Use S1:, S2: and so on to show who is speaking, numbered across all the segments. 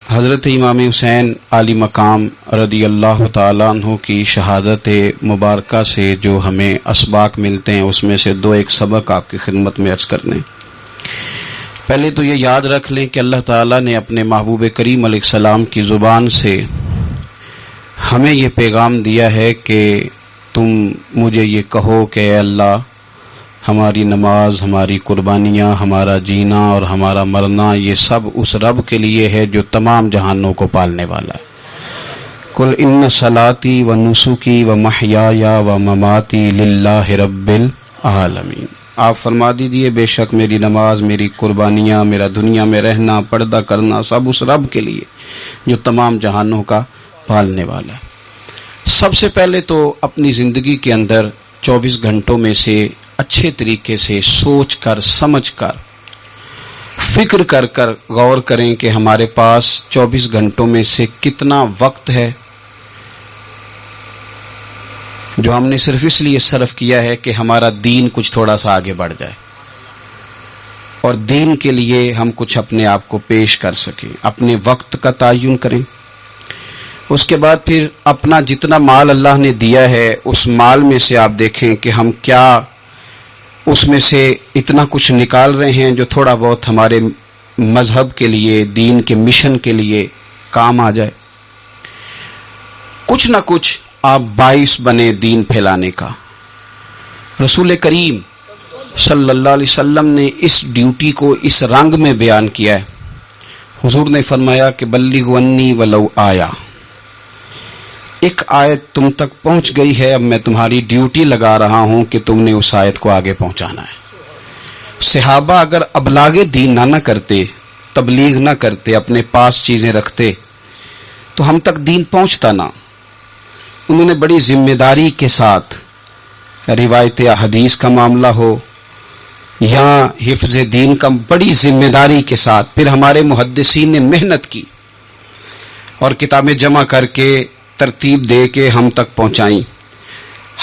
S1: حضرت امام حسین عالی مقام رضی اللہ تعالیٰ عنہ کی شہادت مبارکہ سے جو ہمیں اسباق ملتے ہیں اس میں سے دو ایک سبق آپ کی خدمت میں عرض کرنے۔ پہلے تو یہ یاد رکھ لیں کہ اللہ تعالیٰ نے اپنے محبوب کریم علیہ السلام کی زبان سے ہمیں یہ پیغام دیا ہے کہ تم مجھے یہ کہو کہ اے اللہ، ہماری نماز، ہماری قربانیاں، ہمارا جینا اور ہمارا مرنا یہ سب اس رب کے لیے ہے جو تمام جہانوں کو پالنے والا ہے۔ قل ان صلاتی و نسکی و محیای و مماتی للہ رب العالمین۔ آپ فرما دیجئے بے شک میری نماز، میری قربانیاں، میرا دنیا میں رہنا، پردہ کرنا سب اس رب کے لیے جو تمام جہانوں کا پالنے والا ہے۔ سب سے پہلے تو اپنی زندگی کے اندر 24 گھنٹوں میں سے اچھے طریقے سے سوچ کر، سمجھ کر، فکر کر کر غور کریں کہ ہمارے پاس 24 گھنٹوں میں سے کتنا وقت ہے جو ہم نے صرف اس لیے صرف کیا ہے کہ ہمارا دین کچھ تھوڑا سا آگے بڑھ جائے اور دین کے لیے ہم کچھ اپنے آپ کو پیش کر سکیں۔ اپنے وقت کا تعین کریں، اس کے بعد پھر اپنا جتنا مال اللہ نے دیا ہے اس مال میں سے آپ دیکھیں کہ ہم کیا اس میں سے اتنا کچھ نکال رہے ہیں جو تھوڑا بہت ہمارے مذہب کے لیے، دین کے مشن کے لیے کام آ جائے۔ کچھ نہ کچھ آپ باعث بنے دین پھیلانے کا۔ رسول کریم صلی اللہ علیہ وسلم نے اس ڈیوٹی کو اس رنگ میں بیان کیا ہے۔ حضور نے فرمایا کہ بلغوا انی ولو آیا، ایک آیت تم تک پہنچ گئی ہے، اب میں تمہاری ڈیوٹی لگا رہا ہوں کہ تم نے اس آیت کو آگے پہنچانا ہے۔ صحابہ اگر ابلاغ دین نہ کرتے، تبلیغ نہ کرتے، اپنے پاس چیزیں رکھتے تو ہم تک دین پہنچتا نہ۔ انہوں نے بڑی ذمہ داری کے ساتھ، روایت حدیث کا معاملہ ہو یا حفظ دین کا، بڑی ذمہ داری کے ساتھ پھر ہمارے محدثین نے محنت کی اور کتابیں جمع کر کے ترتیب دے کے ہم تک پہنچائیں۔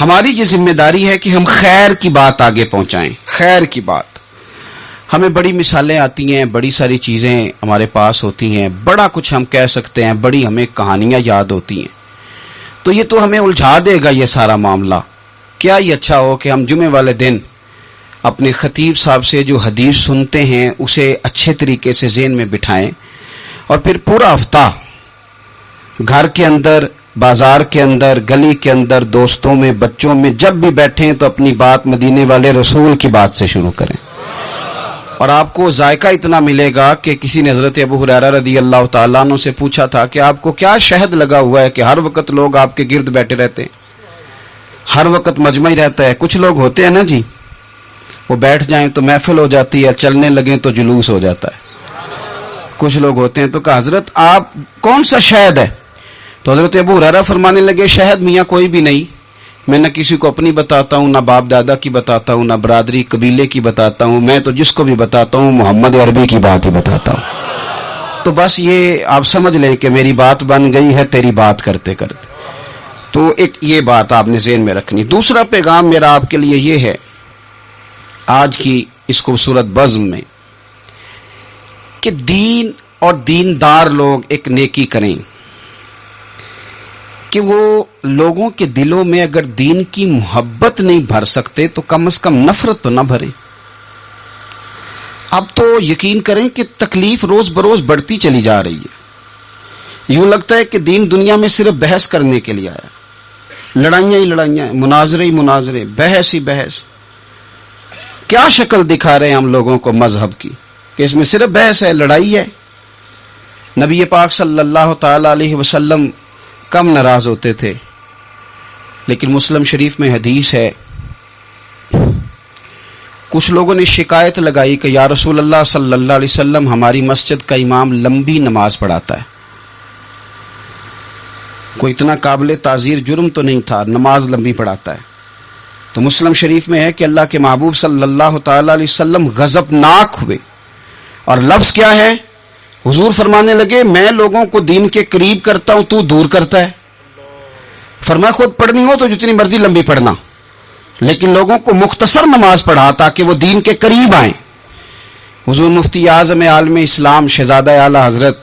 S1: ہماری یہ ذمہ داری ہے کہ ہم خیر کی بات آگے پہنچائیں، خیر کی بات۔ ہمیں بڑی مثالیں آتی ہیں، بڑی ساری چیزیں ہمارے پاس ہوتی ہیں، بڑا کچھ ہم کہہ سکتے ہیں، بڑی ہمیں کہانیاں یاد ہوتی ہیں، تو یہ تو ہمیں الجھا دے گا یہ سارا معاملہ۔ کیا یہ اچھا ہو کہ ہم جمعے والے دن اپنے خطیب صاحب سے جو حدیث سنتے ہیں اسے اچھے طریقے سے ذہن میں بٹھائیں اور پھر پورا ہفتہ گھر کے اندر، بازار کے اندر، گلی کے اندر، دوستوں میں، بچوں میں جب بھی بیٹھیں تو اپنی بات مدینے والے رسول کی بات سے شروع کریں، اور آپ کو ذائقہ اتنا ملے گا کہ کسی نے حضرت ابو ہریرہ رضی اللہ تعالیٰ عنہ سے پوچھا تھا کہ آپ کو کیا شہد لگا ہوا ہے کہ ہر وقت لوگ آپ کے گرد بیٹھے رہتے ہیں، ہر وقت مجمع ہی رہتا ہے؟ کچھ لوگ ہوتے ہیں نا جی، وہ بیٹھ جائیں تو محفل ہو جاتی ہے، چلنے لگیں تو جلوس ہو جاتا ہے۔ کچھ لوگ ہوتے ہیں تو کہا حضرت آپ کون سا شہد ہے؟ تو حضرت ابو ہریرہ فرمانے لگے شہد میاں کوئی بھی نہیں، میں نہ کسی کو اپنی بتاتا ہوں، نہ باپ دادا کی بتاتا ہوں، نہ برادری قبیلے کی بتاتا ہوں، میں تو جس کو بھی بتاتا ہوں محمد عربی کی بات ہی بتاتا ہوں۔ تو بس یہ آپ سمجھ لیں کہ میری بات بن گئی ہے تیری بات کرتے کرتے۔ تو ایک یہ بات آپ نے ذہن میں رکھنی۔ دوسرا پیغام میرا آپ کے لیے یہ ہے آج کی اس خوبصورت بزم میں کہ دین اور دیندار لوگ ایک نیکی کریں کہ وہ لوگوں کے دلوں میں اگر دین کی محبت نہیں بھر سکتے تو کم از کم نفرت تو نہ بھریں۔ اب تو یقین کریں کہ تکلیف روز بروز بڑھتی چلی جا رہی ہے، یوں لگتا ہے کہ دین دنیا میں صرف بحث کرنے کے لیے آیا، لڑائیاں ہی لڑائیاں، مناظرے ہی مناظرے، بحث ہی بحث۔ کیا شکل دکھا رہے ہیں ہم لوگوں کو مذہب کی کہ اس میں صرف بحث ہے، لڑائی ہے۔ نبی پاک صلی اللہ تعالی علیہ وسلم کم ناراض ہوتے تھے، لیکن مسلم شریف میں حدیث ہے، کچھ لوگوں نے شکایت لگائی کہ یا رسول اللہ صلی اللہ علیہ وسلم ہماری مسجد کا امام لمبی نماز پڑھاتا ہے، کوئی اتنا قابل تعزیر جرم تو نہیں تھا، نماز لمبی پڑھاتا ہے۔ تو مسلم شریف میں ہے کہ اللہ کے محبوب صلی اللہ تعالی علیہ وسلم غضبناک ہوئے، اور لفظ کیا ہے؟ حضور فرمانے لگے میں لوگوں کو دین کے قریب کرتا ہوں، تو دور کرتا ہے۔ فرمایا خود پڑھنی ہو تو جتنی مرضی لمبی پڑھنا، لیکن لوگوں کو مختصر نماز پڑھا تاکہ وہ دین کے قریب آئیں۔ حضور مفتی اعظم عالم اسلام شہزادہ اعلی حضرت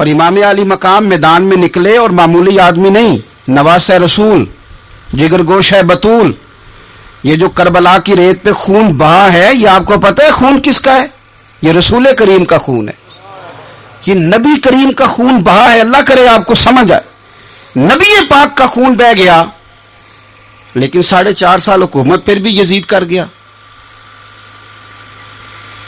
S1: اور امام علی مقام میدان میں نکلے اور معمولی آدمی نہیں، نواسہ رسول، جگر گوش ہے بطول. یہ جو کربلا کی ریت پہ خون بہا ہے، یہ آپ کو پتہ ہے خون کس کا ہے؟ یہ رسول کریم کا خون ہے. یہ نبی کریم کا خون بہا ہے. اللہ کرے آپ کو سمجھ آئے. نبی پاک کا خون بہ گیا، لیکن 4.5 سال حکومت پھر بھی یزید کر گیا.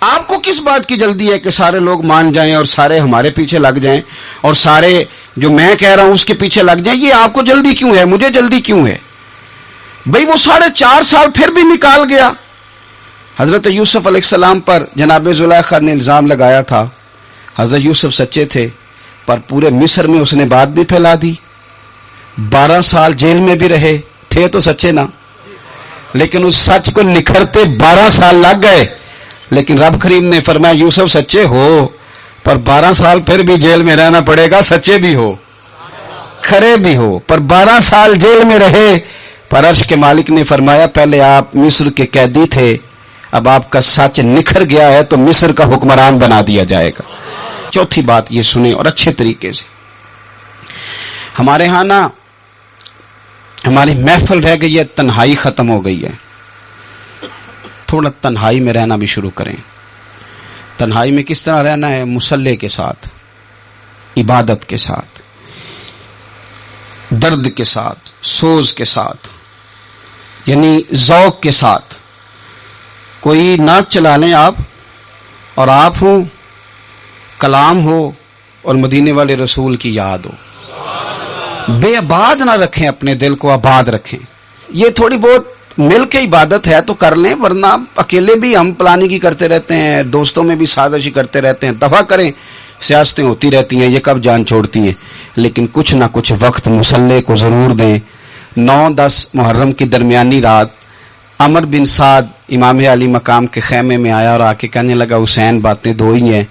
S1: آپ کو کس بات کی جلدی ہے کہ سارے لوگ مان جائیں اور سارے ہمارے پیچھے لگ جائیں اور سارے جو میں کہہ رہا ہوں اس کے پیچھے لگ جائیں؟ یہ آپ کو جلدی کیوں ہے؟ مجھے جلدی کیوں ہے؟ بھئی وہ 4.5 سال پھر بھی نکال گیا. حضرت یوسف علیہ السلام پر جناب زلیخا نے الزام لگایا تھا. حضرت یوسف سچے تھے، پر پورے مصر میں اس نے بات بھی پھیلا دی. 12 سال جیل میں بھی رہے تھے تو سچے نا، لیکن اس سچ کو نکھرتے 12 سال لگ گئے. لیکن رب کریم نے فرمایا یوسف سچے ہو، پر 12 سال پھر بھی جیل میں رہنا پڑے گا. سچے بھی ہو، کھرے بھی ہو، پر 12 سال جیل میں رہے. پر عرش کے مالک نے فرمایا پہلے آپ مصر کے قیدی تھے، اب آپ کا سچ نکھر گیا ہے تو مصر کا حکمران بنا دیا جائے گا. چوتھی بات یہ سنیں اور اچھے طریقے سے. ہمارے ہاں نا ہماری محفل رہ گئی ہے، تنہائی ختم ہو گئی ہے. تھوڑا تنہائی میں رہنا بھی شروع کریں. تنہائی میں کس طرح رہنا ہے؟ مصلی کے ساتھ، عبادت کے ساتھ، درد کے ساتھ، سوز کے ساتھ، یعنی ذوق کے ساتھ. کوئی نعت چلا لیں آپ اور آپ ہوں، کلام ہو اور مدینے والے رسول کی یاد ہو. بے آباد نہ رکھیں، اپنے دل کو آباد رکھیں. یہ تھوڑی بہت مل کے عبادت ہے تو کر لیں، ورنہ اکیلے بھی ہم پلاننگ کی کرتے رہتے ہیں، دوستوں میں بھی سازشی کرتے رہتے ہیں. دفع کریں، سیاستیں ہوتی رہتی ہیں، یہ کب جان چھوڑتی ہیں. لیکن کچھ نہ کچھ وقت مصلی کو ضرور دیں. 9-10 محرم کی درمیانی رات عمر بن سعد امام علی مقام کے خیمے میں آیا اور آ کے کہنے لگا حسین باتیں دو ہی ہیں.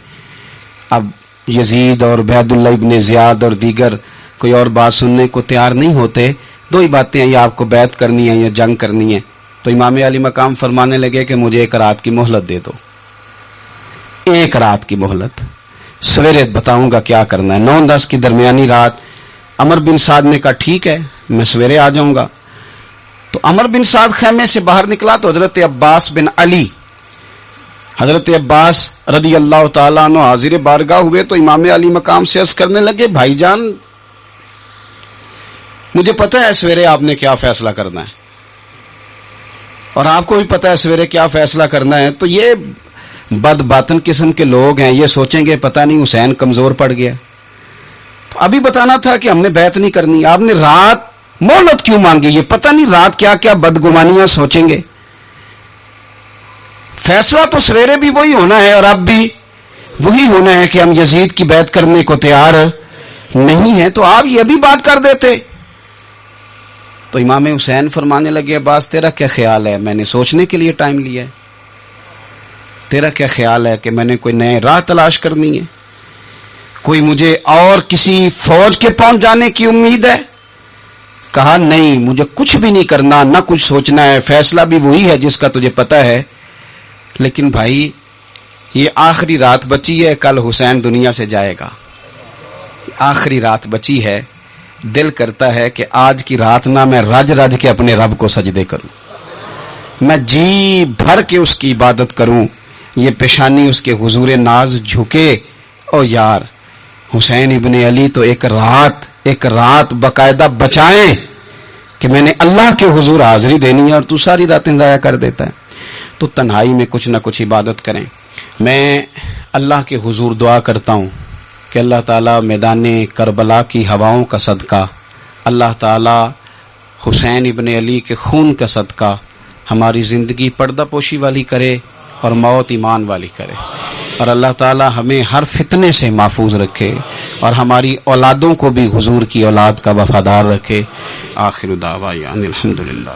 S1: اب یزید اور عبید اللہ ابن زیاد اور دیگر کوئی اور بات سننے کو تیار نہیں ہوتے. 2 ہی باتیں ہیں، یا آپ کو بیعت کرنی ہے یا جنگ کرنی ہے. تو امام علی مقام فرمانے لگے کہ مجھے 1 رات کی مہلت دے دو. 1 رات کی مہلت، سویرے بتاؤں گا کیا کرنا ہے. 9-10 کی درمیانی رات عمر بن سعد نے کہا ٹھیک ہے میں سویرے آ جاؤں گا. تو عمر بن سعد خیمے سے باہر نکلا تو حضرت عباس بن علی، حضرت عباس رضی اللہ تعالیٰ عنہ حاضر بارگاہ ہوئے تو امام علی مقام سے عرض کرنے لگے بھائی جان مجھے پتہ ہے سویرے آپ نے کیا فیصلہ کرنا ہے، اور آپ کو بھی پتہ ہے سویرے کیا فیصلہ کرنا ہے. تو یہ بد باطن قسم کے لوگ ہیں، یہ سوچیں گے پتہ نہیں حسین کمزور پڑ گیا. تو ابھی بتانا تھا کہ ہم نے بیعت نہیں کرنی. آپ نے رات مہلت کیوں مانگی؟ یہ پتہ نہیں رات کیا کیا بدگمانیاں سوچیں گے. فیصلہ تو سویرے بھی وہی ہونا ہے اور اب بھی وہی ہونا ہے کہ ہم یزید کی بیعت کرنے کو تیار نہیں ہیں. تو آپ یہ بھی بات کر دیتے. تو امام حسین فرمانے لگے عباس تیرا کیا خیال ہے؟ میں نے سوچنے کے لیے ٹائم لیا ہے. تیرا کیا خیال ہے کہ میں نے کوئی نئے راہ تلاش کرنی ہے؟ کوئی مجھے اور کسی فوج کے پہنچ جانے کی امید ہے؟ کہا نہیں، مجھے کچھ بھی نہیں کرنا، نہ کچھ سوچنا ہے. فیصلہ بھی وہی ہے جس کا تجھے پتہ ہے. لیکن بھائی یہ آخری رات بچی ہے، کل حسین دنیا سے جائے گا. آخری رات بچی ہے، دل کرتا ہے کہ آج کی رات نہ میں رج رج کے اپنے رب کو سجدے کروں، میں جی بھر کے اس کی عبادت کروں. یہ پیشانی اس کے حضور ناز جھکے. او یار حسین ابن علی تو ایک رات باقاعدہ بچائیں کہ میں نے اللہ کے حضور حاضری دینی ہے اور تو ساری راتیں ضائع کر دیتا ہے. تو تنہائی میں کچھ نہ کچھ عبادت کریں. میں اللہ کے حضور دعا کرتا ہوں کہ اللہ تعالیٰ میدان کربلا کی ہواؤں کا صدقہ، اللہ تعالیٰ حسین ابن علی کے خون کا صدقہ ہماری زندگی پردہ پوشی والی کرے اور موت ایمان والی کرے. اور اللہ تعالیٰ ہمیں ہر فتنے سے محفوظ رکھے اور ہماری اولادوں کو بھی حضور کی اولاد کا وفادار رکھے. آخر دعوانا الحمدللہ.